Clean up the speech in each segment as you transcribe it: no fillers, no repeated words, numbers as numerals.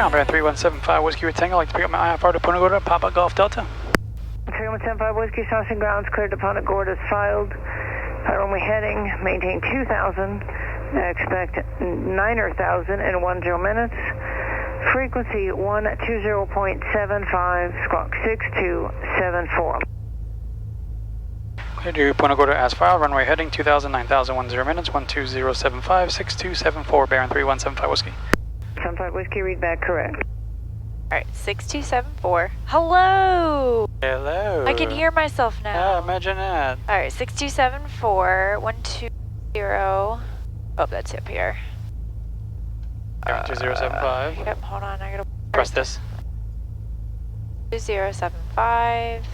Ground bearing 3175 Whiskey with Tango, I'd like to pick up my IFR to Punta Gorda, Papa Golf Delta. 3175 Whiskey, Saucing grounds cleared to Punta Gorda is filed. Runway heading, maintain 2000. Expect 9,000 in 10 minutes. Frequency 120.75, squawk 6274. Clear to Punta Gorda as filed, runway heading 2000, 9000, 10 minutes, 12075, 6274, bearing 3175 Whiskey. 75 Whiskey, read back correct. Alright, 6274. Hello! Hello. I can hear myself now. Yeah, imagine that. Alright, 6274, 120. Oh, that's up here. 2075. Yep, hold on, I gotta Press this. 2075.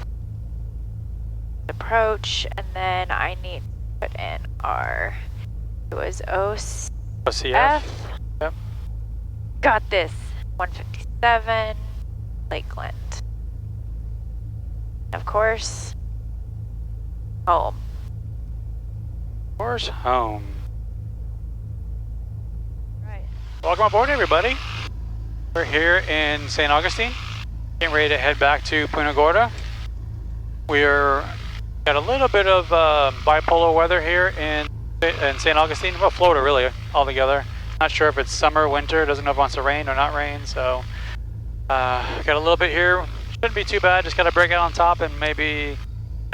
Approach, and then I need to put in our. It was OCF. Yep. Got this. 157. Lakeland. Of course. Home. Of course, home. Right. Welcome aboard, everybody. We're here in St. Augustine, getting ready to head back to Punta Gorda. We're got a little bit of bipolar weather here in St. Augustine, well, Florida really, altogether. Not sure if it's summer, winter, doesn't know if it wants to rain or not rain, so got a little bit here. Shouldn't be too bad, just got to break it on top and maybe,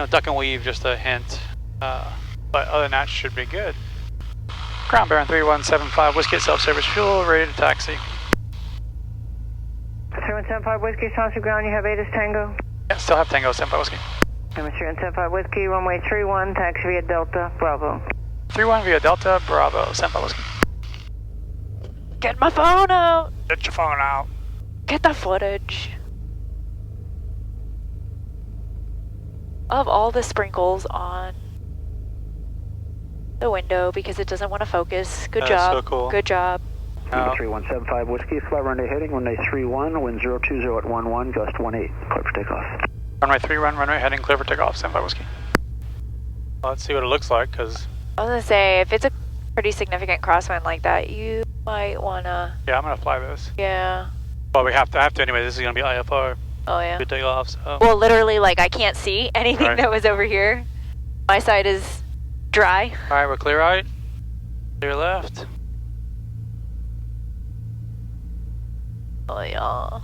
duck and weave, just a hint. But other than that, should be good. Ground bearing 3175 Whiskey at self-service fuel, ready to taxi. 3175 Whiskey, Saucer ground, you have ATIS Tango? Yeah, still have Tango, 75 Whiskey. Mr. 3175 Whiskey, runway 31, taxi via Delta, Bravo. 31 via Delta, Bravo, 75 Whiskey. Get my phone out! Get your phone out. Get the footage. Of all the sprinkles on the window because it doesn't want to focus. Good job. So cool. Good job. 3175 Whiskey, flight runway heading, runway 31, wind 020 at 11, gust 18, clear for takeoff. Runway 31, runway heading, clear for takeoff, 75 Whiskey. Well, let's see what it looks like, because... I was going to say, if it's a pretty significant crosswind like that, you might want to... Yeah, I'm going to fly this. Yeah. Well, I have to anyway, this is going to be IFR. Oh, yeah. Good takeoff, so... Well, literally, I can't see anything Right. that was over here. My side is dry. Alright, we're clear right, clear left. Oh, yeah.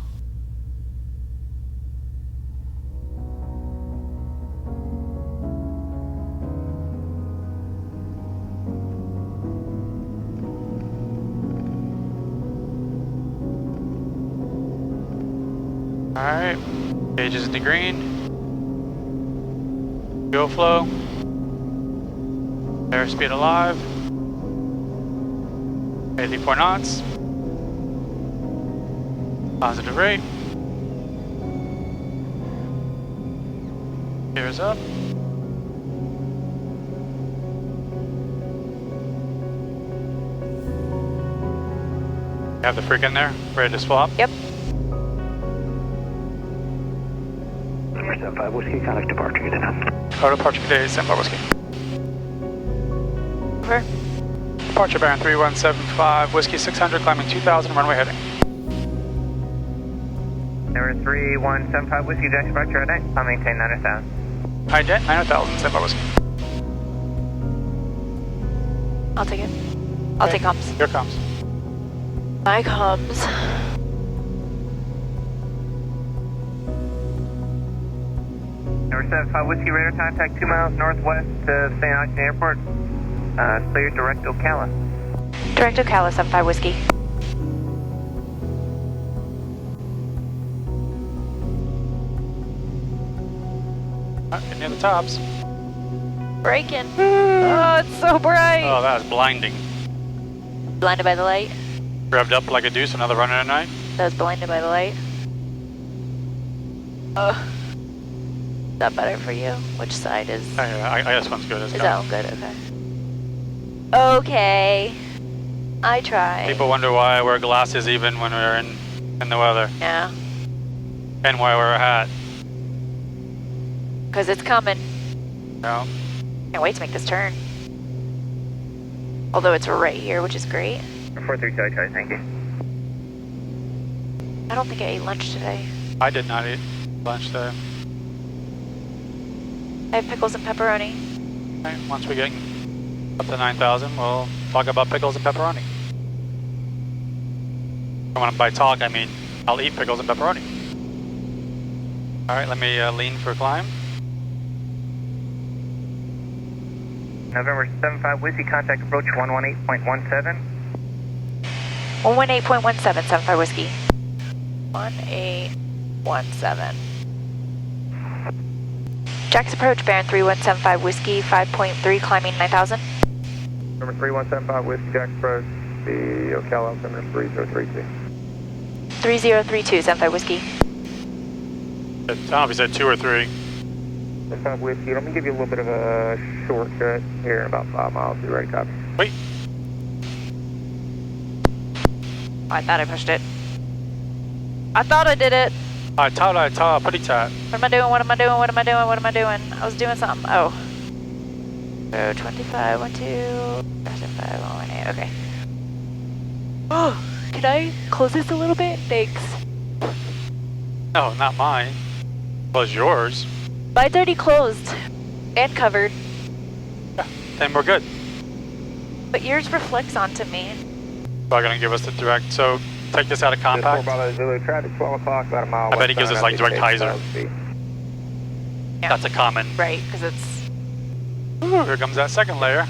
Alright, gauges in the green. Go flow. Airspeed alive. 84 knots. Positive rate. Gears up. You have the freak in there, ready to swap? Yep. 75 Whiskey, contact departure, good enough. Auto departure today, 75 Whiskey. Over. Departure bearing 3175, Whiskey 600, climbing 2000, runway heading. Number 3175 Whiskey, Jackson departure at night. I'll maintain 9,000. High jet, 9000, 75 Whiskey. I'll take it. I'll take comms. Here comes. My comms. Number 75 Whiskey, radar contact 2 miles northwest of St Augustine Airport. Clear direct Ocala. Direct Ocala, 75 Whiskey. Getting near the tops. Braking. Oh, it's so bright. Oh, that was blinding. Blinded by the light. Revved up like a deuce, another runner at night. That was blinded by the light. Oh. Is that better for you? Which side is... Oh, yeah, I guess one's good. Is that one good? Okay. Okay. I try. People wonder why I wear glasses even when we're in the weather. Yeah. And why I wear a hat. Because it's coming. No. Can't wait to make this turn. Although it's right here, which is great. 432, thank you. I don't think I ate lunch today. I did not eat lunch today. I have pickles and pepperoni. Okay, once we get up to 9,000, we'll talk about pickles and pepperoni. And by talk, I mean I'll eat pickles and pepperoni. All right, let me lean for climb. November 75 Whiskey, contact approach 118.17. 118.17, 75 Whiskey. 1817. Jack's approach, Baron 3175 Whiskey, 5.3, climbing 9,000. Number 3175 Whiskey, Jack approach, the Ocala altimeter 3032. 3032, 75 Whiskey. I don't know if you said 2 or 3. 75 Whiskey, let me give you a little bit of a shortcut here in about 5 miles. You ready, copy? Wait. I thought I pushed it. I thought I did it. I thought, pretty tight. What am I doing? What am I doing? What am I doing? What am I doing? I was doing something. Oh. So 25, 1, 2, 5, 1, 8. Okay. Oh, can I close this a little bit? Thanks. No, not mine. Well, it's yours. Mine's already closed and covered, Yeah, then we're good. but yours reflects onto me. Probably gonna give us the direct. So take this out of compact. Zulu traffic, 12 o'clock, about a mile. I bet he gives us like direct hyzer. Yeah. That's a common. Right, because it's... Ooh, here comes that second layer.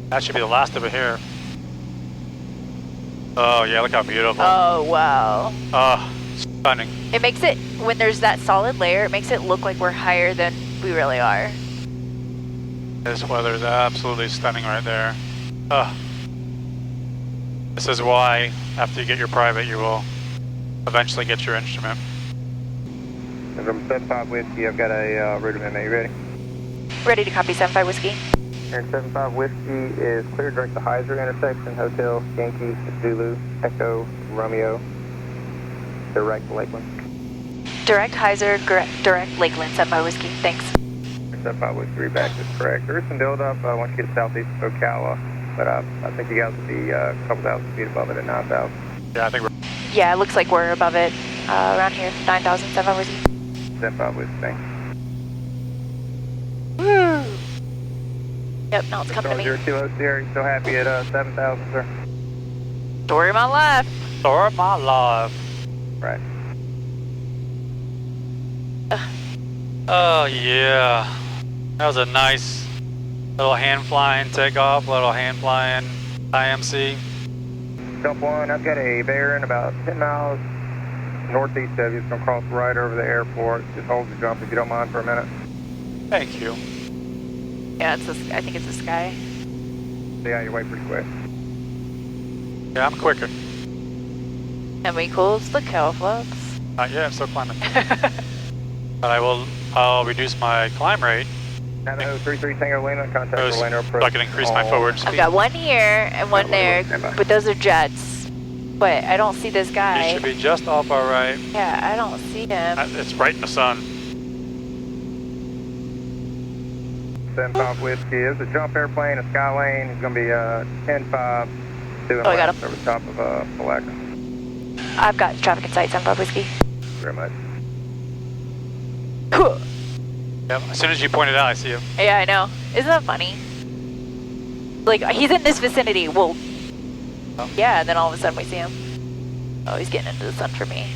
That should be the last of it here. Oh yeah, look how beautiful. Oh, wow. Oh, stunning. It makes it, when there's that solid layer, it makes it look like we're higher than we really are. This weather is absolutely stunning right there. This is why, after you get your private, you will eventually get your instrument. November 75 Whiskey, I've got a rudiment. You ready? Ready to copy 75 Whiskey. Here 75 Whiskey is clear direct to Hyzer intersection, Hotel, Yankee, Zulu, Echo, Romeo, direct Lakeland. Direct Hyzer, direct Lakeland, 75 Whiskey. Thanks. 75 Whiskey, reback is correct. There is some buildup once you get southeast of Ocala, but I think you guys will be a couple thousand feet above it at 9,000. Yeah, I think we're... Yeah, it looks like we're above it. Around here, 9,000, 75 Whiskey. 75 Whiskey, thanks. Woo! Yep, now it's coming to me. 020 Sierra, you still happy at 7,000, sir? Story of my life. Story of my life. Right. Oh yeah. That was a nice little hand flying takeoff, little hand flying IMC. Jump one, I've got a Baron about 10 miles northeast of you. It's going to cross right over the airport. Just hold the jump if you don't mind for a minute. Thank you. Yeah, it's this, I think it's this guy. Stay out of your way pretty quick. Yeah, I'm quicker. And we close the cow flaps. Not yet, still climbing. But I'll reduce my climb rate. Navajo 33 Tango Lima, contact So Orlando approach. I can increase my forward speed. I've got one here and one there, but those are jets. But I don't see this He guy. should be just off our right. Yeah, I don't see him. It's right in the sun. 75 Whiskey is a jump airplane, a Skylane. It's going to be 10-5, doing Oh, I got laps over the top of Palaca. I've got traffic in sight, 75 Whiskey. Very much. Cool. Yep. As soon as you point it out, I see him. Yeah, I know. Isn't that funny? Like, he's in this vicinity. Well, yeah, and then all of a sudden we see him. Oh, he's getting into the sun for me.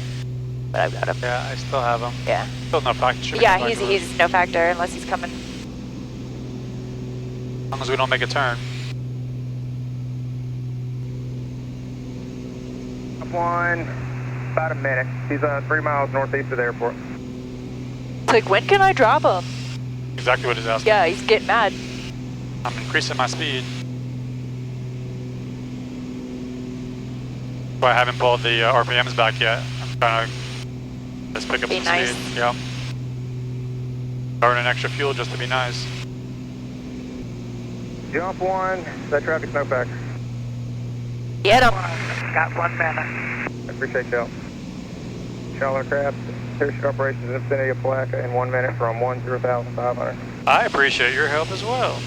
But I've got him. Yeah, I still have him. Yeah. Still no factor. Yeah, he's no factor unless he's coming. As long as we don't make a turn. Up one, about a minute. He's 3 miles northeast of the airport. It's like, when can I drop him? Exactly what he's asking. Yeah, he's getting mad. I'm increasing my speed. But I haven't pulled the RPMs back yet. I'm trying to just pick up Be some nice. speed. Yeah. Burning extra fuel just to be nice. Jump one, that traffic's no factor. Get him. Got 1 minute. I appreciate y'all. Shallow craft, parachute operations in the vicinity of Palaca in 1 minute from 10,500. I appreciate your help as well.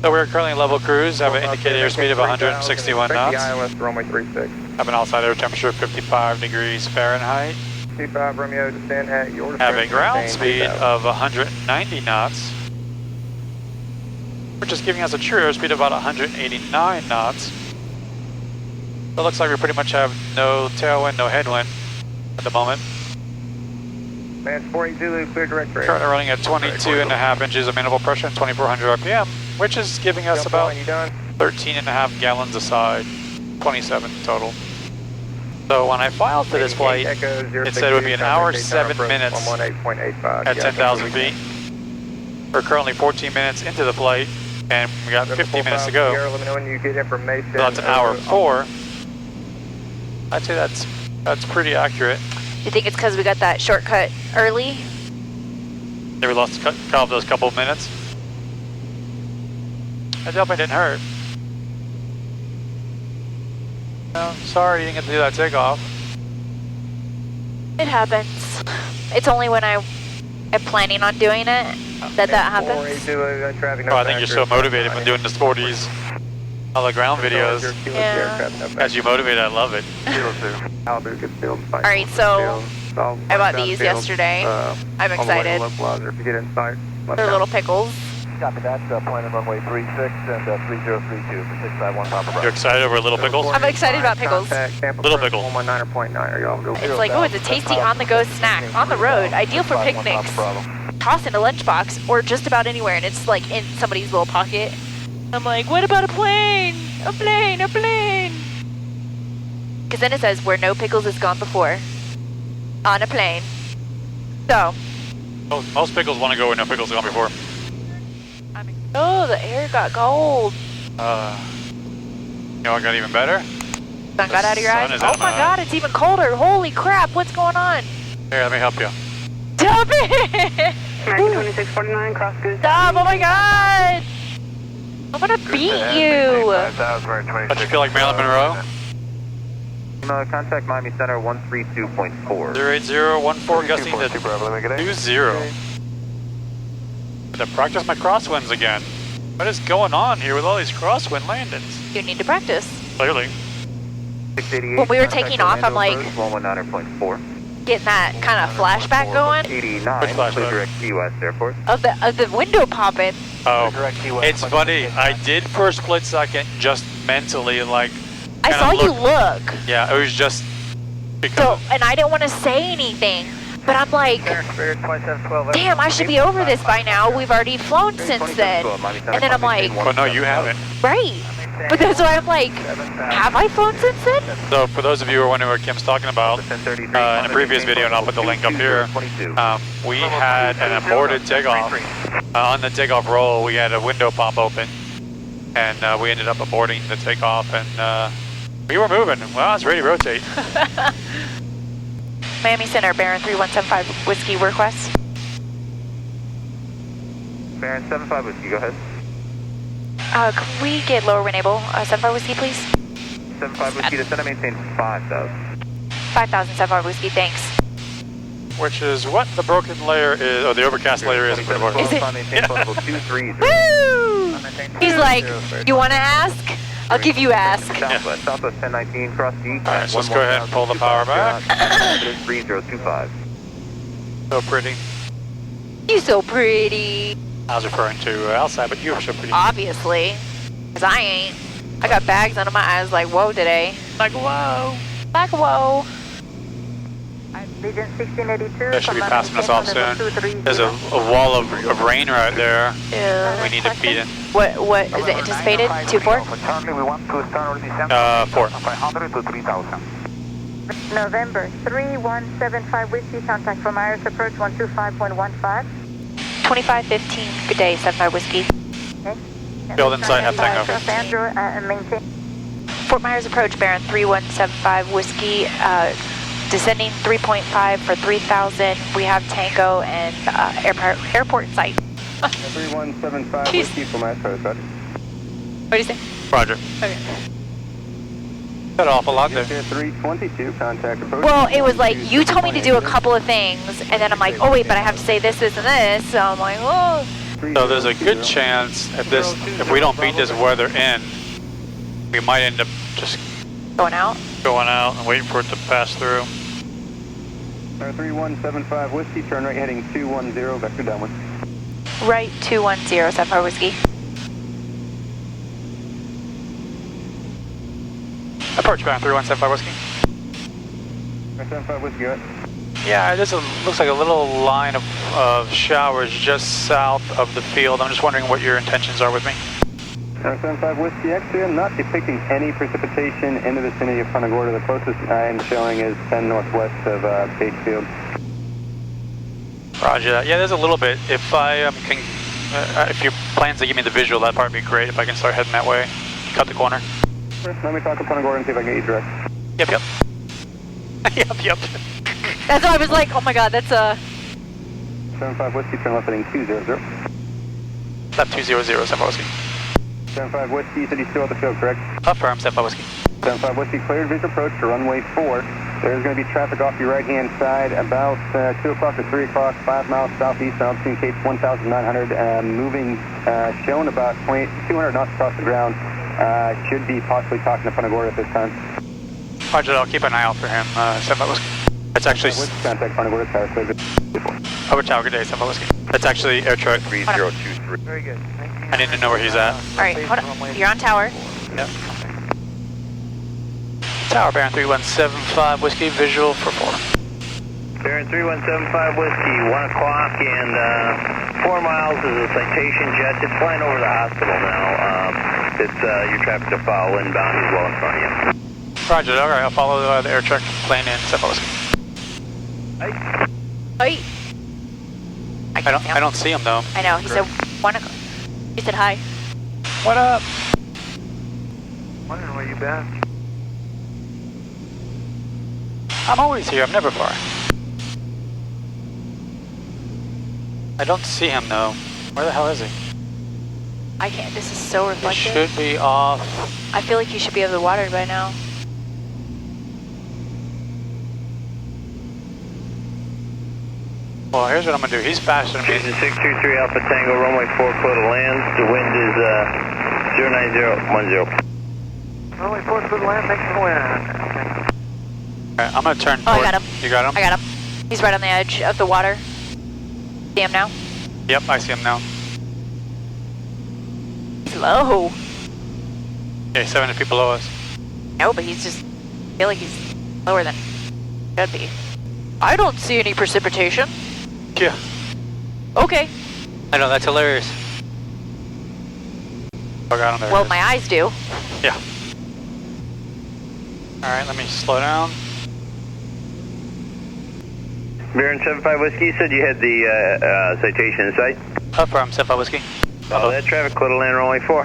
So we're currently level cruise, have an indicated airspeed of 161 knots. ILS runway 36. Have an outside air temperature of 55 degrees Fahrenheit. 25 Romeo, descend at your Have a discretion, ground maintain speed 3000. of 190 knots, which is giving us a true airspeed of about 189 knots. So it looks like we pretty much have no tailwind, no headwind at the moment. Man 48 Zulu, clear direct range. Currently running at 22.5 inches of manifold pressure and 2400 RPM, which is giving us Jump about on, you done? 13.5 gallons a side, 27 total. So when I filed for this flight, it said it would be an hour, 7 minutes at 10,000 feet. We're currently 14 minutes into the flight, and we got 15 minutes to go. Let me know when you get information. So that's an hour 4. I'd say that's pretty accurate. You think it's because we got that shortcut early? Maybe we lost those couple of minutes. That definitely didn't hurt. No, sorry you didn't get to do that takeoff. It happens. It's only when I am planning on doing it that happens. Oh, I think you're so motivated from doing the 40s, all the ground videos. Yeah. As you motivate, I love it. Alright, so I bought these yesterday. I'm excited. They're little pickles. Copy that, plan on runway 36 and 3032 for 651 Papa. You're excited over Little Pickles? I'm excited about pickles. Little Pickle. 119.9. It's like, oh, it's a tasty on-the-go snack on the road, ideal for picnics. Toss in a lunchbox or just about anywhere, and it's like in somebody's little pocket. I'm like, what about a plane? A plane, a plane. Because then it says where no pickles has gone before. On a plane. So. Most pickles want to go where no pickles have gone before. Oh, the air got cold. You know what got even better? Sun got out of your eyes? Sun is Oh out of my my god, it's even colder. Holy crap, what's going on? Here, let me help you. Stop it! 2649, cross good. Stop, oh my god! I'm gonna beat you! Don't you feel like Marilyn Monroe? Contact Miami Center 132.4. 08014 gusting to 20. To practice my crosswinds again. What is going on here with all these crosswind landings? You need to practice. Clearly. When we were taking off, I'm like, 119.4. getting that kind of flashback going 89, Which flashback? clear direct Key West Airport. of the window popping. Oh, it's funny. I did for a split second just mentally like. I saw you look. Yeah, it was just because. So, and I didn't want to say anything, but I'm like, damn, I should be over this by now. We've already flown since then. And then I'm like, Well, no, you haven't. right. But that's why I'm like, have I flown since then? So for those of you who are wondering what Kim's talking about, in a previous video, and I'll put the link up here, we had an aborted takeoff. On the takeoff roll, we had a window pop open, and we ended up aborting the takeoff, and we were moving. Well, it's ready to rotate. Miami Center, Baron 3175 Whiskey request. Baron 75 Whiskey, go ahead. Can we get lower when able? 75 Whiskey, please. 75 Whiskey, descend and maintain 5,000. 5,000, 75 Whiskey, thanks. Which is what the broken layer is, or the overcast layer is. Is it? Yeah. Woo! He's like, you want to ask? I'll give you ask. Southwest 1019, cross G. Alright, so let's go ahead and pull the power back. 3025. So pretty. You so pretty. I was referring to outside, but you were so pretty. Obviously. Because I ain't. I got bags under my eyes like, whoa, today. Like, whoa. Like, whoa. That should be passing us off soon. There's a wall of rain right there. Yeah. We need to feed in. What is it anticipated? 2-4? Currently, we want to start already 4. 500 to 3000. November 3175 Whiskey, contact from Iris approach 125.15. 2515. Good day, 75 Whiskey. Field inside, have tango. Maintain. Fort Myers approach, Baron 3175 Whiskey. Descending 3.5 for 3,000. We have tango and airport in sight. 3175 Whiskey from Astros, right? What do you say? Roger. Okay. Cut off a lot there. 322, contact approach. Well, it was like, you told me to do a couple of things, and then I'm like, oh wait, but I have to say this, this, and this. So I'm like, oh. So there's a good chance if we don't beat this weather in, we might end up just Going out? and waiting for it to pass through. 3175 Whiskey, turn right heading 210, vector downwind. Right 210, 75 Whiskey. Approach ground 3175 Whiskey. 75 Whiskey, go ahead. Yeah, this looks like a little line of showers just south of the field. I'm just wondering what your intentions are with me. 75 Whiskey, actually I'm not depicting any precipitation in the vicinity of Punta Gorda. The closest I am showing is 10 northwest of Page Field. Roger that. Yeah, there's a little bit. If I can, if your plans to give me the visual, that'd probably be great if I can start heading that way. Cut the corner. Sure. Let me talk to Punta Gorda and see if I can get you direct. Yep. Yep. That's why I was like, oh my god, that's a... 75 Whiskey, turn left heading 200. Left 200, 75 Whiskey. 75 Whiskey, you said you still at the field, correct? Affirm, 75 Whiskey. 75 Whiskey, cleared visual approach to runway 4. There's going to be traffic off your right-hand side about 2 o'clock to 3 o'clock, 5 miles southeast, altitude Cape 1,900, moving, shown about 200 knots across the ground. Should be possibly talking to Punta Gorda at this time. Roger, I'll keep an eye out for him, 75 Whiskey. That's actually... Contact Punta Gorda, tower clear. Over tower, good day, 75 Whiskey. That's actually air truck 3023. Very good. I need to know where he's at. Alright, hold on. You're on tower. Yep. Tower, Baron 3175 Whiskey, visual for 4. Baron 3175 Whiskey, 1 o'clock and 4 miles is a citation jet. It's flying over the hospital now. It's your traffic to follow inbound as well in front of you. Roger, alright, I'll follow the air truck plane in 75 Whiskey. Hey. I don't see him though. I know, he said 1 o'clock. He said hi. What up? Wondering where you been? I'm always here, I'm never far. I don't see him though. Where the hell is he? I can't, this is so He reflective. should be off. I feel like he should be over the water by now. Well, here's what I'm gonna do. He's faster than me. Houston 623 Alpha Tango, runway 4, clear to land. The wind is 09010. Runway 4, clear to land, thanks for the wind. Alright, I'm gonna turn Oh, I toward- got him. You got him? I got him. He's right on the edge of the water. See him now? Yep, I see him now. He's low. Okay, 70 feet below us. No, but he's just, I feel like he's lower than should be. I don't see any precipitation. Yeah. Okay. I know, that's hilarious. I got him there. Well, my eyes do. Yeah. Alright, let me slow down. Baron 75 Whiskey, you said you had the citation in sight? Affirm, 75 Whiskey. Follow that traffic, clear to land, runway 4.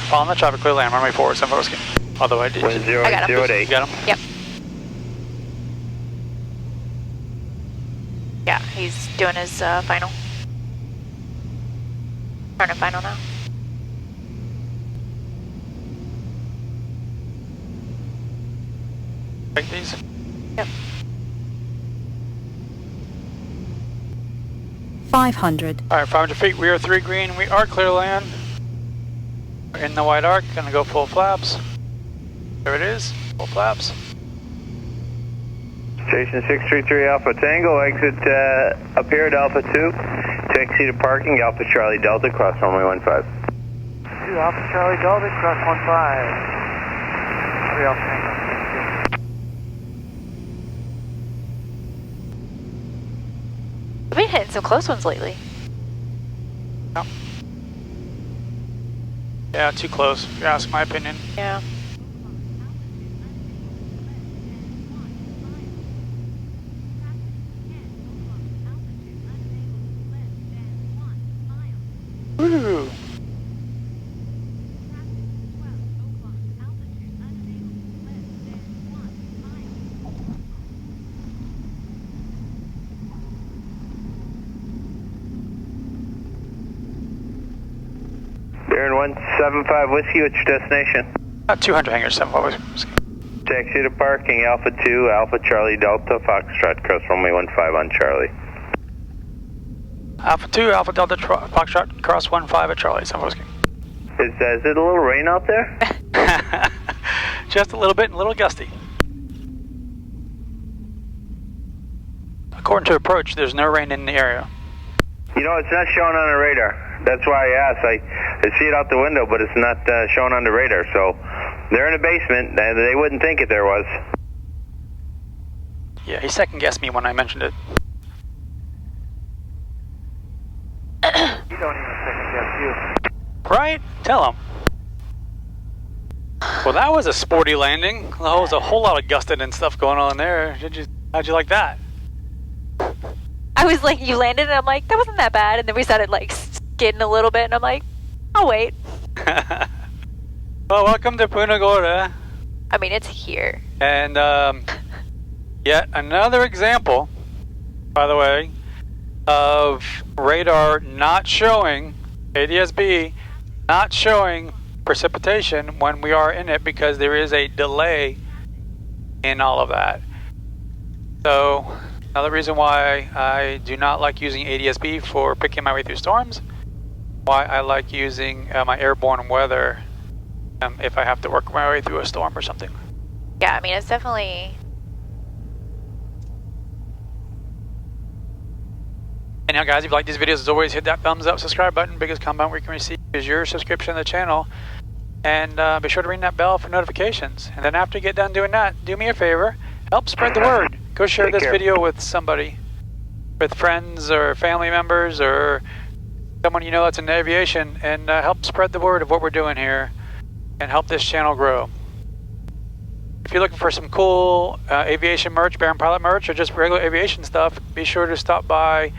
Following the traffic, clear land, runway 4, 75 Whiskey. Although I did. Wind I got him. 080. You got him? Yep. Yeah, he's doing his final. Turning final now. Take these. Yep. 500. Alright, 500 feet, we are 3 green, we are clear to land. We're in the white arc, gonna go full flaps. There it is, full flaps. Station 633 Alpha Tango, exit up here at Alpha 2. Taxi to parking, Alpha Charlie Delta, cross runway 15. 2 Alpha Charlie Delta, cross 15. 3 Alpha Tango. We've been hitting some close ones lately. Yeah, too close, if you ask my opinion. Yeah. Woo! Baron 175 Whiskey, what's your destination? 200 hangers, 75 Whiskey. Taxi to parking, Alpha 2, Alpha Charlie Delta, Foxtrot, cross runway 15 on Charlie. Alpha 2, Alpha Delta Foxtrot, cross 15 at Charlie, San Whiskey. Is it a little rain out there? Just a little bit and a little gusty. According to approach, there's no rain in the area. You know, it's not showing on the radar. That's why I asked. I see it out the window, but it's not showing on the radar. So they're in a basement. They wouldn't think it there was. Yeah, he second guessed me when I mentioned it. You don't even second guess you. Right? Tell him. Well, that was a sporty landing. There was a whole lot of gusted and stuff going on there. How'd you like that? I was like, you landed, and I'm like, that wasn't that bad. And then we started like skidding a little bit, and I'm like, I'll wait. Well, welcome to Punta Gorda. I mean, it's here. And yet another example, by the way, of radar not showing, ADS-B, not showing precipitation when we are in it because there is a delay in all of that. So another reason why I do not like using ADS-B for picking my way through storms, why I like using my airborne weather if I have to work my way through a storm or something. Yeah, I mean, it's definitely... Anyhow, guys, if you like these videos, as always, hit that thumbs up, subscribe button. Biggest compliment we can receive is your subscription to the channel. And be sure to ring that bell for notifications. And then after you get done doing that, do me a favor, help spread the word. Go share this video with somebody, with friends or family members or someone you know that's in aviation, and help spread the word of what we're doing here and help this channel grow. If you're looking for some cool aviation merch, Baron Pilot merch, or just regular aviation stuff, be sure to stop by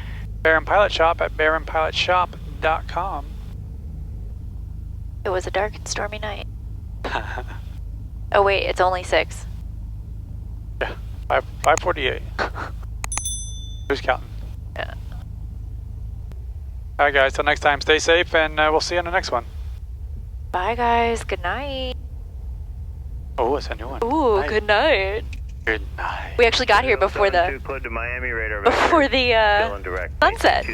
Baron Pilot Shop at baronpilotshop.com. It was a dark and stormy night. Oh wait, it's only 6. Yeah, 5:48. Who's counting? Yeah. Alright guys, till next time, stay safe, and we'll see you on the next one. Bye guys, good night. Oh, it's a new one. Ooh, Night. good night. Good night. We actually got here before the Too close to Miami radar. before the Still indirect. sunset.